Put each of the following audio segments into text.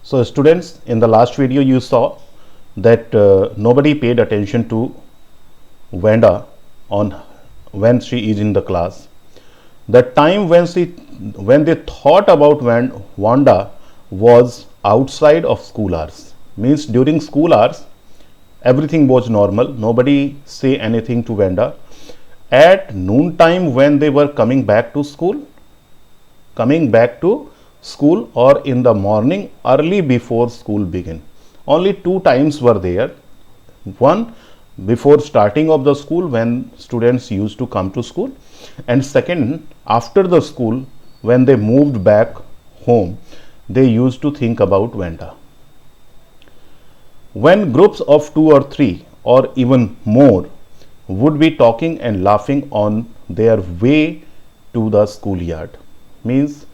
So students, in the last video you saw that nobody paid attention to Vanda on when she is in the class. The time when they thought about Vanda was outside of school hours. Means during school hours everything was normal. Nobody say anything to Vanda. At noon time when they were coming back to school or in the morning early before school begin, only two times were there. One, before starting of the school when students used to come to school, and second, after the school when they moved back home, they used to think about Vanda. When groups of 2 or 3 or even more would be talking and laughing on their way to the schoolyard, means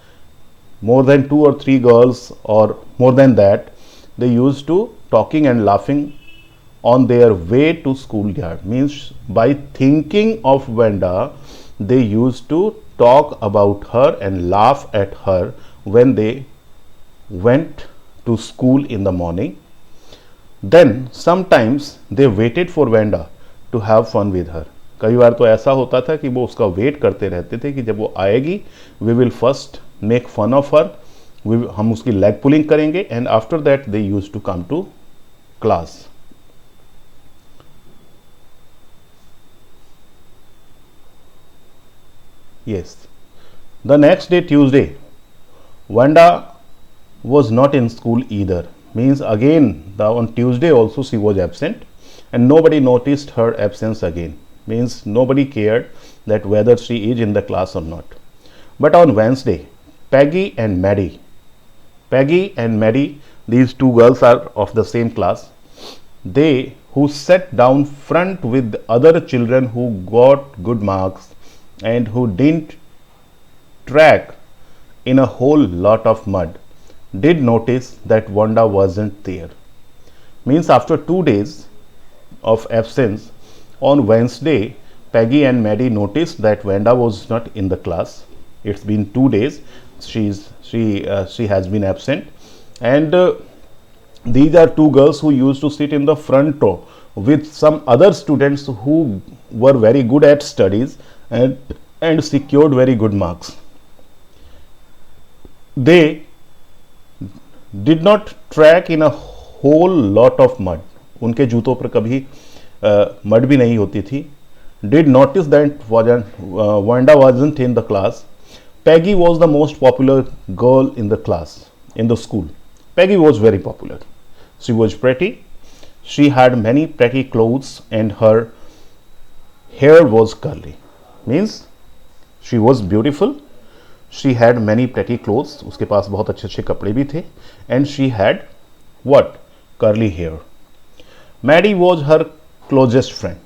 more than 2 or 3 girls or more than that, they used to talking and laughing on their way to schoolyard. Means by thinking of Vanda, they used to talk about her and laugh at her when they went to school in the morning. Then sometimes they waited for Vanda to have fun with her. कई बार तो ऐसा होता था कि वो उसका wait करते रहते थे कि जब वो आएगी, we will first make fun of her, हम उसकी लेग पुलिंग करेंगे, and after that they used to come to class. Yes, the next day, Tuesday, Vanda was not in school either. Means again on Tuesday also she was absent, and nobody noticed her absence again. Means nobody cared that whether she is in the class or not. But on Wednesday, Peggy and Maddie, these two girls are of the same class. They who sat down front with other children who got good marks and who didn't track in a whole lot of mud, did notice that Vanda wasn't there. Means after 2 days of absence, on Wednesday, Peggy and Maddie noticed that Vanda was not in the class. It's been 2 days. She has been absent, and these are two girls who used to sit in the front row with some other students who were very good at studies and secured very good marks. They did not track in a whole lot of mud. उनके जूतों पर कभी mud भी नहीं होती थी. Did notice that Vanda wasn't in the class. Peggy was the most popular girl in the class, in the school. Peggy was very popular. She was pretty. She had many pretty clothes and her hair was curly. Means she was beautiful. She had many pretty clothes. उसके पास बहुत अच्छे अच्छे कपड़े भी थे. And she had what? Curly hair. Maddie was her closest friend.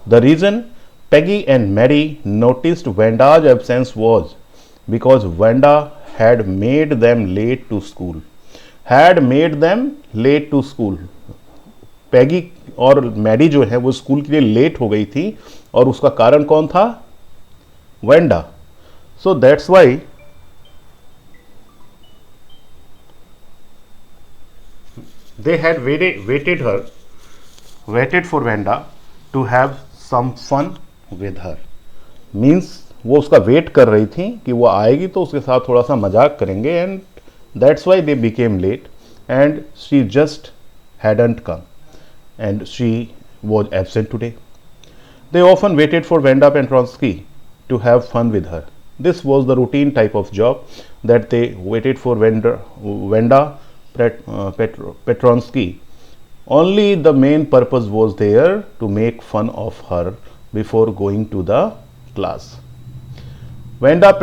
The reason Peggy and Maddie noticed Vanda's absence was because Vanda had made them late to school. Had made them late to school. Peggy और Maddie जो है वो school के लिए late हो गई थी, और उसका कारण कौन था? Vanda. So that's why they had waited for Vanda to have some fun with her. Means वो उसका वेट कर रही थी कि वो आएगी तो उसके साथ थोड़ा सा मजाक करेंगे, and that's why they became late and she just hadn't come and she was absent today. They often waited for Vanda Petronsky to have fun with her. This was the routine type of job that they waited for Vanda Petronsky. Only the main purpose was there to make fun of her before going to the class. Vanda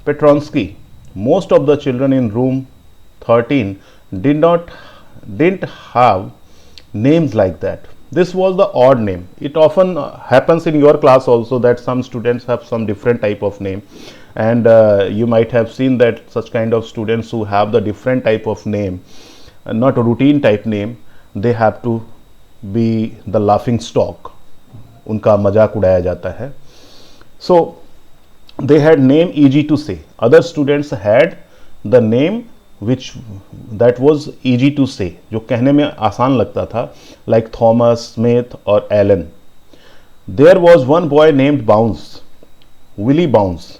Petronsky, most of the children in room 13 didn't have names like that. This was the odd name. It often happens in your class also that some students have some different type of name, and you might have seen that such kind of students who have the different type of name, not a routine type name, they have to be the laughing stock. उनका मजाक उड़ाया जाता है. So they had name easy to say. Other students had the name which that was easy to say, जो कहने में आसान लगता था, like Thomas, Smith or Allen. There was one boy named Bounce, Willie Bounce,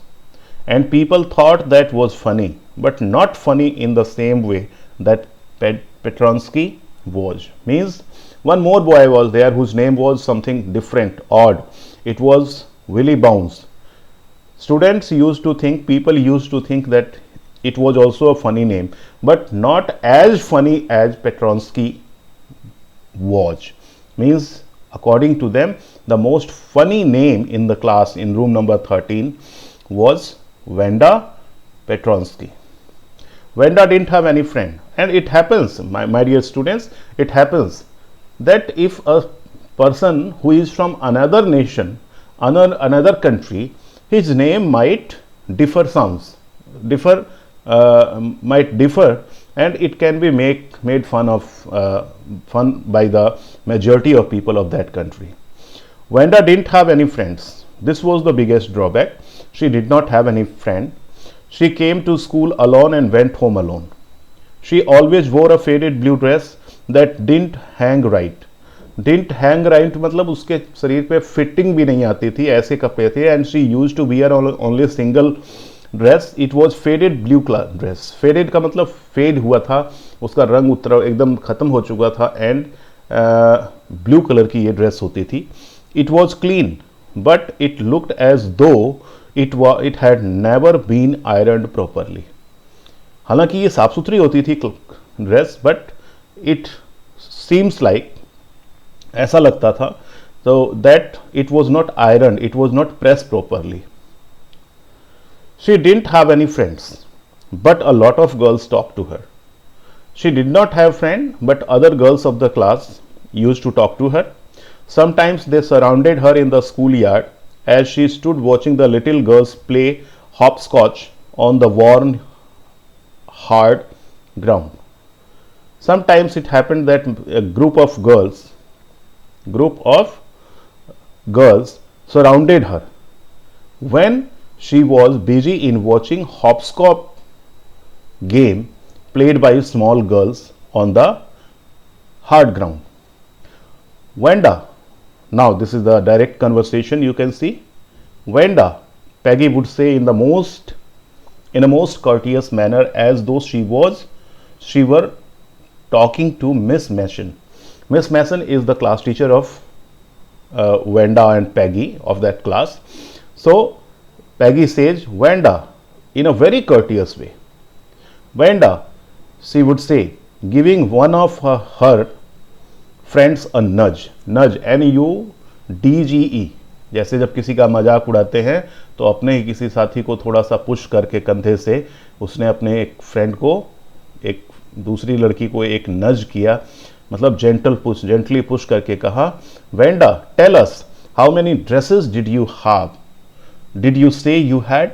and people thought that was funny, but not funny in the same way that Petronsky was. Means one more boy was there whose name was something different, odd. It was Willie Bounce. Students used to think, people used to think that it was also a funny name, but not as funny as Petronsky was. Means according to them, the most funny name in the class in room number 13 was Wanda Petronsky. Wanda didn't have any friend, and it happens, my dear students, it happens that if a person who is from another nation, another country, his name might differ, might differ, and it can be made fun by the majority of people of that country. Wanda didn't have any friends. This was the biggest drawback. She did not have any friend. She came to school alone and went home alone. She always wore a faded blue dress that didn't hang right. Didn't hang right मतलब उसके शरीर पे fitting भी नहीं आती थी, ऐसे कपड़े थे. And she used to wear only single dress. It was faded blue dress. Faded का मतलब फेड हुआ था, उसका रंग उतरा एकदम खत्म हो चुका था, एंड ब्लू कलर की ये ड्रेस होती थी. It was clean, but it looked as though it had never been ironed properly. हालांकि ये साफ सुथरी होती थी dress, but it seems like, ऐसा लगता था, so that it was not ironed, it was not pressed properly. She didn't have any friends, but a lot of girls talked to her. She did not have friend, but other girls of the class used to talk to her. Sometimes they surrounded her in the schoolyard as she stood watching the little girls play hopscotch on the worn hard ground. Sometimes it happened that a group of girls surrounded her when she was busy in watching hopscotch game played by small girls on the hard ground. Wanda, now this is the direct conversation you can see. Wanda, Peggy would say in a most courteous manner, as though she were talking to Miss Mason. Miss Mason is the class teacher of Wanda and Peggy of that class. So Peggy says, Wanda, in a very courteous way. Wanda, she would say, giving one of her friends a nudge, NUDGE. जैसे जब किसी का मजाक उड़ाते हैं तो अपने ही किसी साथी को थोड़ा सा पुश करके कंधे से उसने अपने एक फ्रेंड को, एक दूसरी लड़की को एक नज किया, मतलब जेंटली पुश करके कहा, Wenda, tell us how many dresses did you have, did you say you had,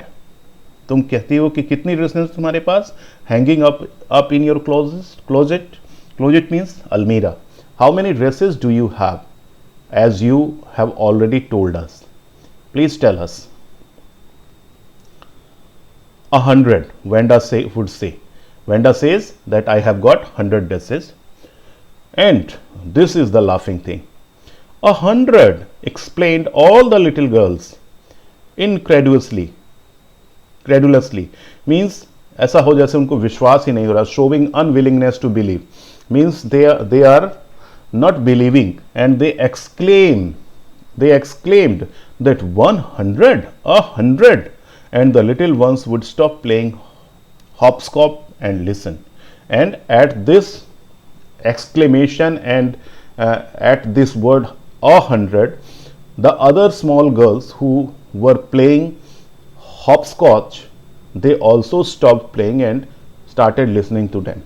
तुम कहती हो कि कितनी ड्रेसेस तुम्हारे पास, hanging up in your closet means अलमीरा. How many dresses do you have, as you have already told us, please tell us. 100, Wanda would say. Wanda says that I have got 100 dresses. And this is the laughing thing. 100, explained all the little girls incredulously. Means ऐसा हो जैसे उनको विश्वास ही नहीं हो रहा. Showing unwillingness to believe means they are not believing, and they exclaimed that 100, and the little ones would stop playing hopscotch and listen. And at this exclamation and at this word 100, the other small girls who were playing hopscotch, they also stopped playing and started listening to them.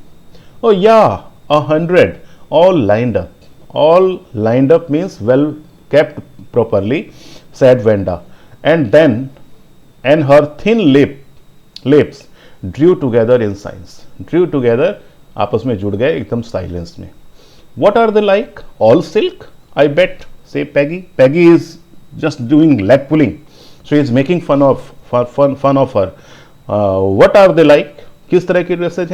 Oh yeah, 100, all lined up. All lined up means well kept properly, said Wanda, and her thin lips drew together in silence. Drew together, आपस में जुड़ गए एकदम silence में. What are they like? All silk, I bet, say Peggy. Peggy is just doing leg pulling. She is making fun of her. What are they like? किस तरह की dresses